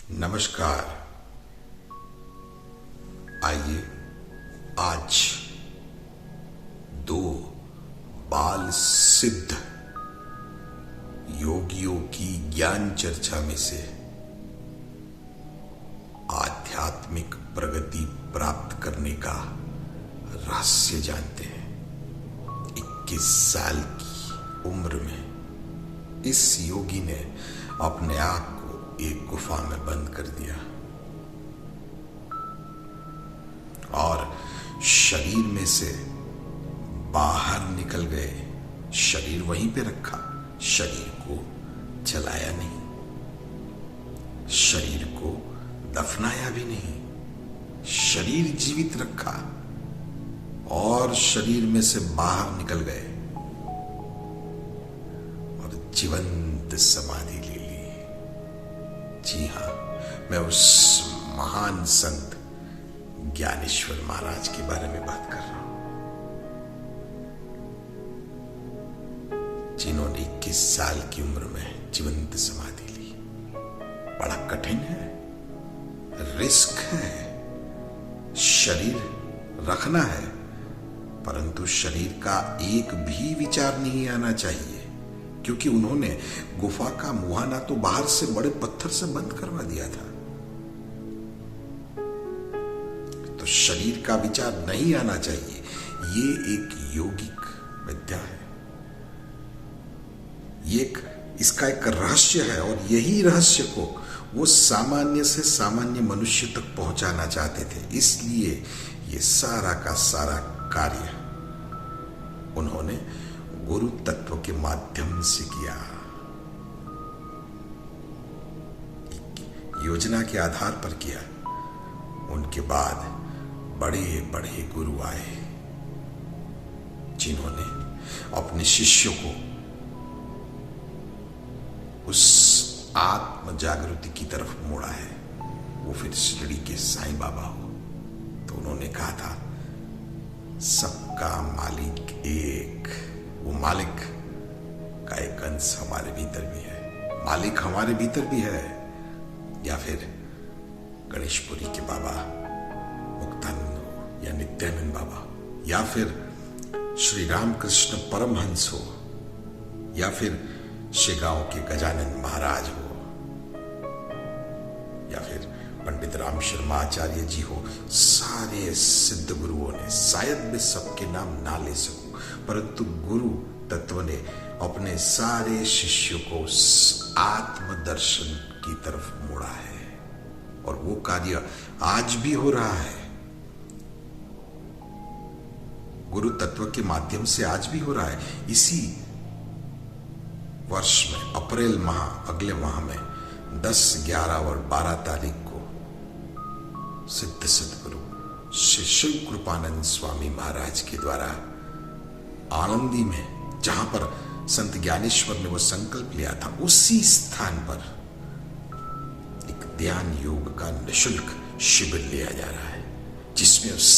नमस्कार। आइए आज दो बाल सिद्ध योगियों की ज्ञान चर्चा में से आध्यात्मिक प्रगति प्राप्त करने का रहस्य जानते हैं। 21 साल की उम्र में इस योगी ने अपने आप को एक गुफा में बंद कर दिया और शरीर में से बाहर निकल गए। शरीर वहीं पे रखा, शरीर को जलाया नहीं, शरीर को दफनाया भी नहीं, शरीर जीवित रखा और शरीर में से बाहर निकल गए और जीवंत समाधि ले ली। जी हां, मैं उस महान संत ज्ञानेश्वर महाराज के बारे में बात कर रहा हूं, जिन्होंने 21 साल की उम्र में जीवंत समाधि ली। बड़ा कठिन है, रिस्क है, शरीर रखना है, परंतु शरीर का एक भी विचार नहीं आना चाहिए, क्योंकि उन्होंने गुफा का मुहाना तो बाहर से बड़े पत्थर से बंद करवा दिया था। तो शरीर का विचार नहीं आना चाहिए। ये एक योगिक विद्या है, इसका एक रहस्य है और यही रहस्य को वो सामान्य से सामान्य मनुष्य तक पहुंचाना चाहते थे। इसलिए ये सारा का सारा कार्य उन्होंने गुरु तत्व के माध्यम से किया। योजना के आधार पर किया। उनके बाद बड़े बड़े गुरु आए, जिन्होंने अपने शिष्यों को उस आत्म जागृति की तरफ मोड़ा है। वो फिर शिरडी के साईं बाबा हो तो उन्होंने कहा था, सबका मालिक एक। वो मालिक का एक अंश हमारे भीतर भी है। मालिक हमारे भीतर भी है। या फिर गणेशपुरी के बाबा मुक्तानंद हो या नित्यानंद बाबा हो, या फिर श्री रामकृष्ण परमहंस हो, या फिर शेगांव के गजानन महाराज हो, या फिर पंडित राम शर्मा आचार्य जी हो। सारे सिद्ध गुरुओं ने, शायद मैं सबके नाम ना ले सकूं, परंतु गुरु तत्व ने अपने सारे शिष्यों को आत्मदर्शन की तरफ मोड़ा है और वो कार्य आज भी हो रहा है। गुरु तत्व के माध्यम से आज भी हो रहा है। इसी वर्ष में अप्रैल माह, अगले माह में 10, 11 और 12 तारीख को सिद्ध सद्गुरु श्री शिव कृपानंद स्वामी महाराज के द्वारा आनंदी में, जहां पर संत ज्ञानेश्वर ने वो संकल्प लिया था, उसी स्थान पर एक ध्यान योग का निःशुल्क शिविर लिया जा रहा है, जिसमें उस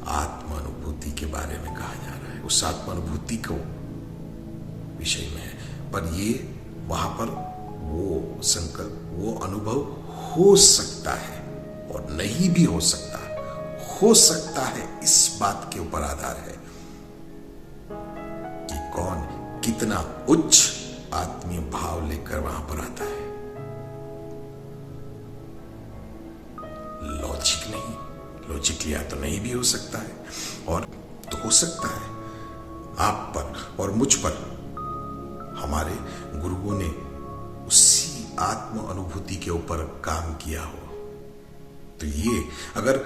आत्मानुभूति के बारे में कहा जा रहा है। उस आत्मानुभूति को विषय में है, पर ये वहां पर वो संकल्प, वो अनुभव हो सकता है और नहीं भी हो सकता। हो सकता है इस बात के ऊपर आधार है कि कौन कितना उच्च आत्मीय भाव लेकर वहां पर आता है। लॉजिक नहीं, लॉजिक लिया तो नहीं भी हो सकता है, और तो हो सकता है आप पर और मुझ पर हमारे गुरुओं ने उसी आत्म अनुभूति के ऊपर काम किया हो। तो ये अगर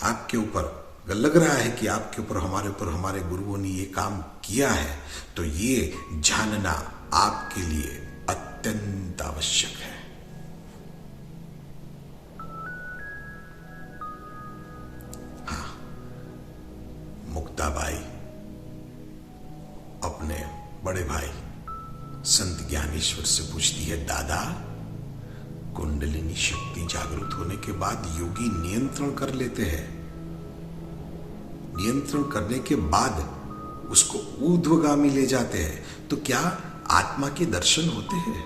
आपके ऊपर, अगर लग रहा है कि आपके ऊपर, हमारे ऊपर हमारे गुरुओं ने ये काम किया है, तो ये जानना आपके लिए अत्यंत आवश्यक है। हाँ, मुक्ताबाई अपने बड़े भाई संत ज्ञानेश्वर से पूछती है, दादा, कुंडलिनी शक्ति जागृत होने के बाद योगी नियंत्रण कर लेते हैं, नियंत्रण करने के बाद उसको ऊर्ध्वगामी ले जाते हैं, तो क्या आत्मा के दर्शन होते हैं?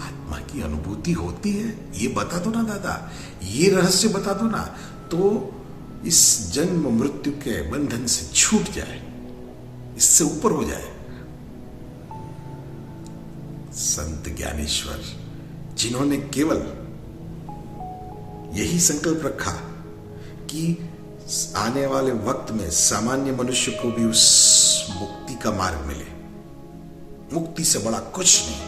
आत्मा की की अनुभूति होती है, ये बता दो ना दादा, ये रहस्य बता दो ना, तो इस जन्म मृत्यु के बंधन से छूट जाए, इससे ऊपर हो जाए। संत ज्ञानेश्वर, जिन्होंने केवल यही संकल्प रखा कि आने वाले वक्त में सामान्य मनुष्य को भी उस मुक्ति का मार्ग मिले, मुक्ति से बड़ा कुछ नहीं।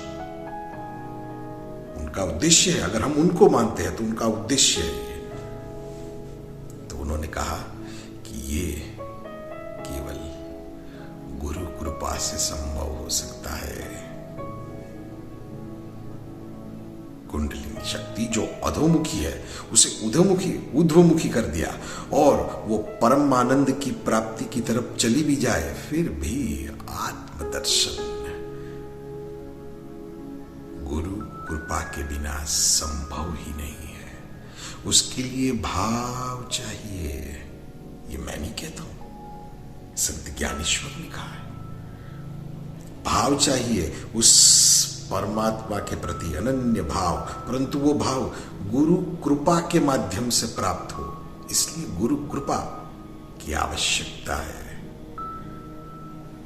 उनका उद्देश्य है, अगर हम उनको मानते हैं तो उनका उद्देश्य है ये। तो उन्होंने कहा कि ये केवल गुरु कृपा से संभव हो सकता है। कुंडलिनी शक्ति जो अधोमुखी है उसे ऊर्ध्वमुखी कर दिया, और वो परम आनंद की प्राप्ति की तरफ चली भी जाए, फिर भी आत्मदर्शन गुरु कृपा के बिना संभव ही नहीं है। उसके लिए भाव चाहिए। ये मैं नहीं कहता हूं, संत ज्ञानेश्वर ने कहा है। भाव चाहिए उस परमात्मा के प्रति, अनन्य भाव, परंतु वो भाव गुरु कृपा के माध्यम से प्राप्त हो। इसलिए गुरु कृपा की आवश्यकता है।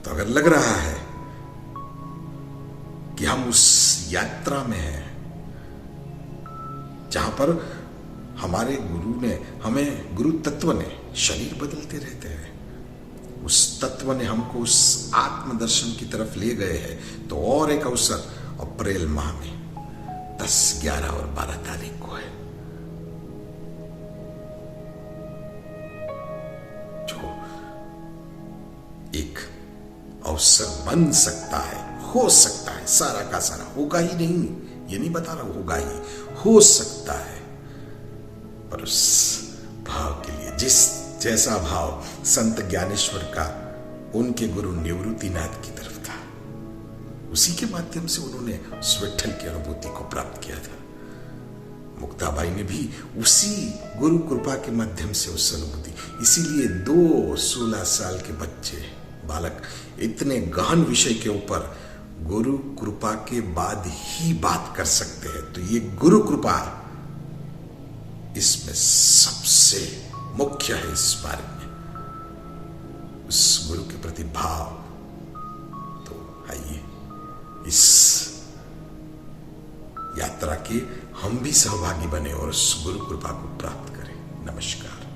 तो अगर लग रहा है कि हम उस यात्रा में हैं जहां पर हमारे गुरु ने हमें, गुरु तत्व ने, शरीर बदलते रहते हैं, उस तत्व ने हमको उस आत्मदर्शन की तरफ ले गए हैं, तो और एक अवसर अप्रैल माह में 10, 11 और 12 तारीख को है, जो एक अवसर बन सकता है, हो सकता है, सारा का सारा होगा ही नहीं, ये नहीं बता रहा, होगा ही, हो सकता है। पर उस भाव के लिए, जिस जैसा भाव संत ज्ञानेश्वर का उनके गुरु निवृत्तिनाथ की तरफ था, उसी के माध्यम से उन्होंने उस विट्ठल की अनुभूति को प्राप्त किया था। मुक्ताबाई ने भी उसी गुरु कृपा के माध्यम से उस अनुभूति, इसीलिए 2 16 साल के बच्चे, बालक इतने गहन विषय के ऊपर गुरु कृपा के बाद ही बात कर सकते हैं। तो ये गुरु कृपा इसमें सबसे मुख्य है। इस बारे में उस गुरु के प्रति भाव, तो आइए इस यात्रा के हम भी सहभागी बने और उस गुरु कृपा को प्राप्त करें। नमस्कार।